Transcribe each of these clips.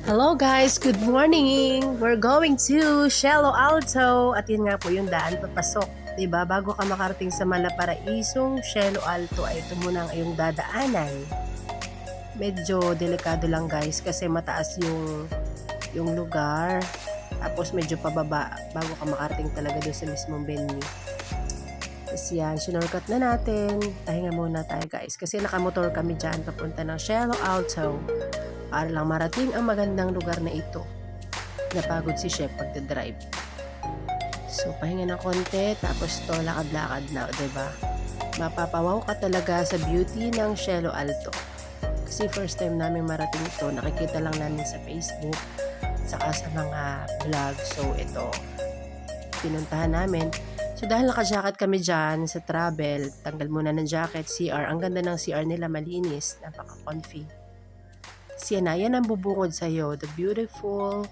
Hello guys, good morning! We're going to Cielo Alto at yun nga po yung daan papasok. Diba? Bago ka makarating sa Malaparaisong Cielo Alto ay ito muna ang iyong dadaanan. Medyo delikado lang guys kasi mataas yung lugar. Tapos medyo pababa bago ka makarating talaga doon sa mismong venue. Tapos yan, sinorkat na natin. Pahinga muna tayo guys kasi nakamotor kami dyan papunta ng Cielo Alto. Para lang marating ang magandang lugar na ito. Napagod si Chef pagdadrive. So, pahinga ng konti, tapos to, lakad-lakad na, diba? Mapapawaw ka talaga sa beauty ng Cielo Alto. Kasi first time namin marating ito, nakikita lang namin sa Facebook, saka sa mga vlog. So, ito, pinuntahan namin. So, dahil naka-jacket kami dyan sa travel, tanggal muna ng jacket, CR. Ang ganda ng CR nila, malinis, napaka-comfy. Yan ang bubungod sa'yo. The beautiful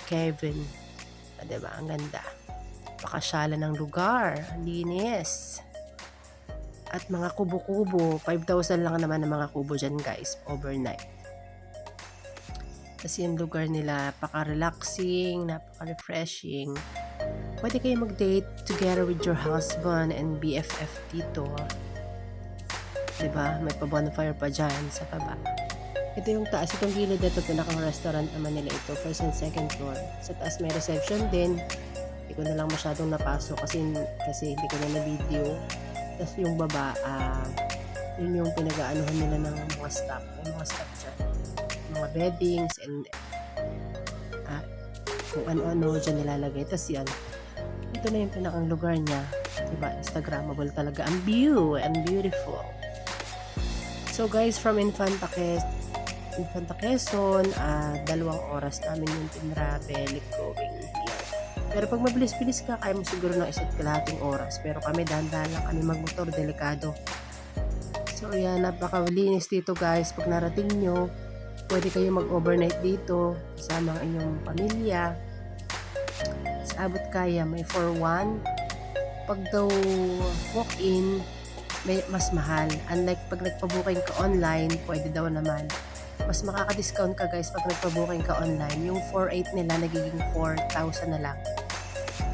Kevin. Diba? Ang ganda. Pakasyala ng lugar. Linis. At mga kubo-kubo. 5,000 lang naman ang mga kubo dyan guys. Overnight. Kasi yung lugar nila, paka-relaxing, napaka-refreshing. Pwede kayo mag-date together with your husband and BFF dito. Diba? May pa-bonfire pa dyan sa baba. Ito yung taas, itong gilid na ito, pinakang restaurant naman nila ito, first and second floor. Sa taas may reception din. Hindi ko na lang masyadong napasok kasi hindi ko na na-video. Tapos yung baba, yun yung pinag-aanuhan nila ng mga staff. Yung mga staff dyan. Mga beddings and kung ano-ano dyan nilalagay. Tapos yan, ito na yung pinakang lugar niya. Diba? Instagrammable talaga. Ang view and beautiful. So guys, from Infanta Quezon, 2 oras namin yung tinravel going here. Pero pag mabilis-bilis ka, kaya mo siguro ng 1.5 oras. Pero kami dahan-dahan lang kami magmotor, delikado. So yan, napakalinis dito guys. Pag narating nyo, pwede kayo mag-overnight dito kasama ang inyong pamilya. Sa abot kaya, may for one. Pag daw walk-in, may mas mahal. Unlike pag nagpa-booking ka online, pwede daw naman. Mas makaka-discount ka guys pag nagpa-booking ka online. Yung 4,800 nila nagiging 4,000 na lang.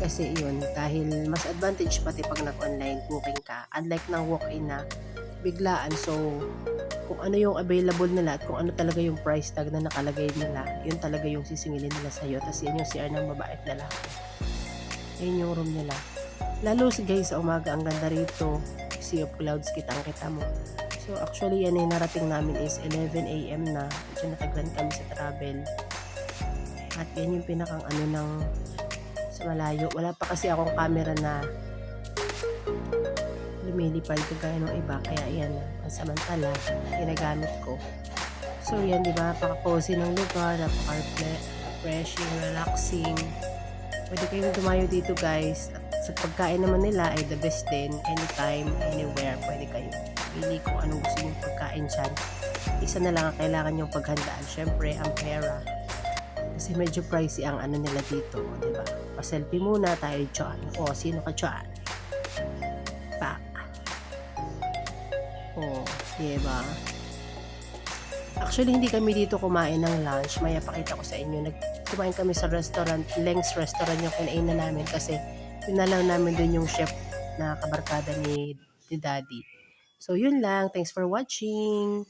Kasi yun, dahil mas advantage pati pag nag-online booking ka. Unlike ng walk-in na biglaan. So, kung ano yung available nila at kung ano talaga yung price tag na nakalagay nila, yun talaga yung sisingilin nila sa'yo. Tapos yan yung CR ng babae at lalaki. Ayun yung room nila. Lalo guys, sa umaga ang ganda rito. Sea of clouds, kitang-kita mo. So actually yan ay narating namin is 11 AM na. Medyo nataglan kami sa travel. At yan yung pinakang ng sa malayo. Wala pa kasi akong camera na lumilipad kagaya ng iba. Kaya yan, pansamantala, ginagamit ko. So yan, di ba? Napaka-cozy ng lugar, napaka-refreshing, relaxing. Pwede kayong dumayo dito guys. At sa pagkain naman nila ay the best din. Anytime, anywhere, pwede kayo pili kung anong gusto nyong pagkain dyan. Isa na lang ang kailangan nyong paghandaan. Syempre, ang pera. Kasi medyo pricey ang nila dito. Diba? Pa-selfie muna tayo dyan. O, sino ka dyan? Pa. O, diba? Actually, hindi kami dito kumain ng lunch. Maya pakita ko sa inyo. Kumain kami sa restaurant. Leng's Restaurant yung kinain na namin kasi pinalaw namin dun yung chef na kabarkada ni Daddy. So, yun lang. Thanks for watching.